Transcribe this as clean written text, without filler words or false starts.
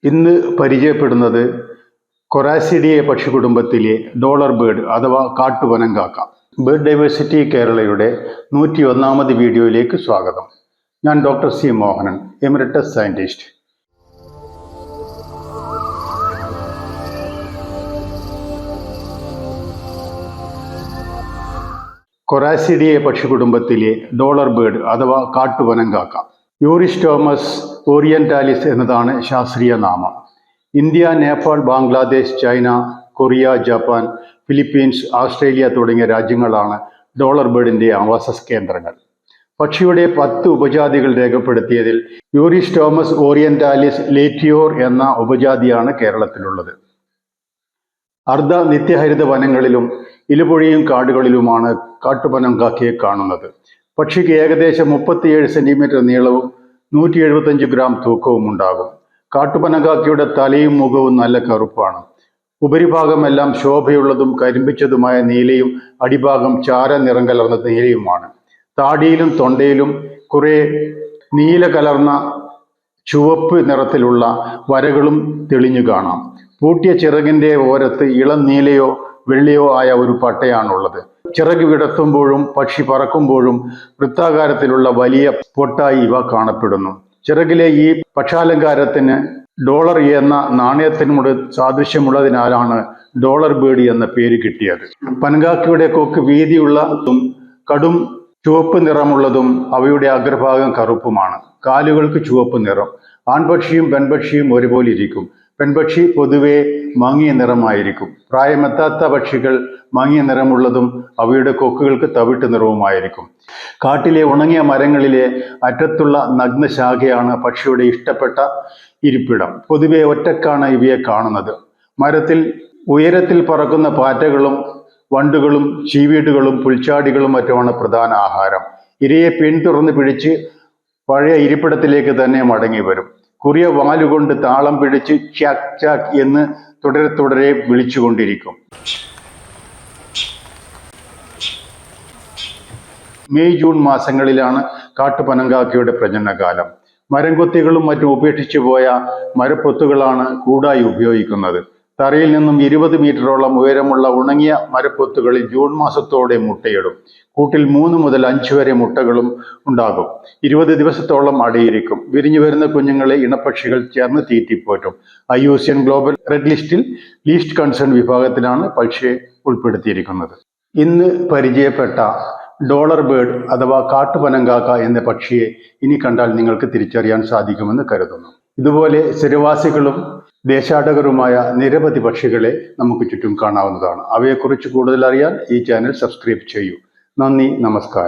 ഇന്ന് പരിചയപ്പെടുന്നത് കൊറാസിഡിയെ പക്ഷികുടുംബത്തിലെ ഡോളർ ബേർഡ് അഥവാ കാട്ടുപനങ്കാക്ക. ബേർഡ് ഡൈവേഴ്സിറ്റി കേരളയുടെ 101ാമത് വീഡിയോയിലേക്ക് സ്വാഗതം. ഞാൻ doctor C Mohanan, emeritus scientist. കൊറാസിഡിയെ പക്ഷികുടുംബത്തിലെ ഡോളർ ബേർഡ് അഥവാ കാട്ടുപനങ്കാക്ക. യൂറിസ്റ്റോമസ് ഓറിയന്റാലിസ് എന്നതാണ് ശാസ്ത്രീയ നാമം. India, Nepal, Bangladesh, China, Korea, Japan, Philippines, Australia തുടങ്ങിയ രാജ്യങ്ങളാണ് ഡോളർ ബേർഡിന്റെ ആവാസ കേന്ദ്രങ്ങൾ. പക്ഷിയുടെ 10 ഉപജാതികൾ രേഖപ്പെടുത്തിയതിൽ യൂറിസ്റ്റോമസ് ഓറിയന്റാലിസ് ലേറ്റിയോർ എന്ന ഉപജാതിയാണ് കേരളത്തിലുള്ളത്. അർദ്ധ നിത്യഹരിത വനങ്ങളിലും ഇലപൊഴിയും കാടുകളിലുമാണ് കാട്ടുപനങ്കാക്കയെ കാണുന്നത്. പക്ഷിക്ക് ഏകദേശം 37 സെന്റിമീറ്റർ നീളവും 175 ഗ്രാം തൂക്കവും ഉണ്ടാകും. കാട്ടുപനങ്കാക്കയുടെ തലയും മുഖവും നല്ല കറുപ്പാണ്. ഉപരിഭാഗമെല്ലാം ശോഭയുള്ളതും കരിമ്പിച്ചതുമായ നീലയും അടിഭാഗം ചാര നിറം കലർന്ന നീലയുമാണ്. താടിയിലും തൊണ്ടയിലും കുറെ നീല കലർന്ന ചുവപ്പ് നിറത്തിലുള്ള വരകളും തെളിഞ്ഞു കാണാം. പൂട്ടിയ ചിറകിന്റെ ഓരത്ത് ഇളം നീലയോ വെള്ളയോ ആയ ഒരു പട്ടയാണുള്ളത്. ചിറക് വിടർത്തുമ്പോഴും പക്ഷി പറക്കുമ്പോഴും വൃത്താകാരത്തിലുള്ള വലിയ പൊട്ടായി ഇവ കാണപ്പെടുന്നു. ചിറകിലെ ഈ പക്ഷാലങ്കാരത്തിന് ഡോളർ എന്ന നാണയത്തിനോട് സാദൃശ്യമുള്ളതിനാലാണ് ഡോളർ ബേർഡ് എന്ന പേര് കിട്ടിയത്. പനങ്കാക്കയുടെ കൊക്ക് വീതിയുള്ളതും കടും ചുവപ്പ് നിറമുള്ളതും അവയുടെ അഗ്രഭാഗം കറുപ്പുമാണ്. കാലുകൾക്ക് ചുവപ്പ് നിറം. ആൺപക്ഷിയും പെൺപക്ഷിയും ഒരുപോലെ ഇരിക്കും. പെൺപക്ഷി പൊതുവെ മങ്ങിയ നിറമായിരിക്കും. പ്രായമെത്താത്ത പക്ഷികൾ മങ്ങിയ നിറമുള്ളതും അവയുടെ കൊക്കുകൾക്ക് തവിട്ട് നിറവുമായിരിക്കും. കാട്ടിലെ ഉണങ്ങിയ മരങ്ങളിലെ അറ്റത്തുള്ള നഗ്നശാഖയാണ് പക്ഷിയുടെ ഇഷ്ടപ്പെട്ട ഇരിപ്പിടം. പൊതുവെ ഒറ്റക്കാണ് ഇവയെ കാണുന്നത്. മരത്തിൽ ഉയരത്തിൽ പറക്കുന്ന പാറ്റകളും വണ്ടുകളും ചീവീടുകളും പുൽച്ചാടികളും മറ്റുമാണ് പ്രധാന ആഹാരം. ഇരയെ പിന്തുടർന്ന് പിടിച്ച് പഴയ ഇരിപ്പിടത്തിലേക്ക് തന്നെ മടങ്ങി വരും. കുറിയ വാലുകൊണ്ട് താളം പിടിച്ച് ചാക് ചാക് എന്ന് തുടരെ വിളിച്ചുകൊണ്ടിരിക്കും. മെയ് ജൂൺ മാസങ്ങളിലാണ് കാട്ടുപനങ്കാക്കയുടെ പ്രജനനകാലം. മരംകൊത്തികളും മറ്റും ഉപേക്ഷിച്ചു പോയ മരപ്പൊത്തുകളാണ് കൂടായി ഉപയോഗിക്കുന്നത്. തറയിൽ നിന്നും 20 മീറ്ററോളം ഉയരമുള്ള ഉണങ്ങിയ മരപ്പൊത്തുകളിൽ ജൂൺ മാസത്തോടെ മുട്ടയിടും. കൂട്ടിൽ 3 മുതൽ 5 വരെ മുട്ടകളും ഉണ്ടാകും. 20 ദിവസത്തോളം അടയിരിക്കും. വിരിഞ്ഞു വരുന്ന കുഞ്ഞുങ്ങളെ ഇണപ്പക്ഷികൾ ചേർന്ന് തീറ്റിപ്പോറ്റും. IUCN ഗ്ലോബൽ റെഡ് ലിസ്റ്റിൽ ലീസ്റ്റ് കൺസേൺ വിഭാഗത്തിലാണ് പക്ഷിയെ ഉൾപ്പെടുത്തിയിരിക്കുന്നത്. ഇന്ന് പരിചയപ്പെട്ട ഡോളർ ബേർഡ് അഥവാ കാട്ടുപനങ്കാക്ക എന്ന പക്ഷിയെ ഇനി കണ്ടാൽ നിങ്ങൾക്ക് തിരിച്ചറിയാൻ സാധിക്കുമെന്ന് കരുതുന്നു. ഇതുപോലെ സ്ഥിരവാസികളും ദേശാടകരുമായ നിരവധി പക്ഷികളെ നമുക്ക് ചുറ്റും കാണാവുന്നതാണ്. അവയെക്കുറിച്ച് കൂടുതൽ അറിയാൻ ഈ ചാനൽ സബ്സ്ക്രൈബ് ചെയ്യൂ. നന്ദി, നമസ്കാരം.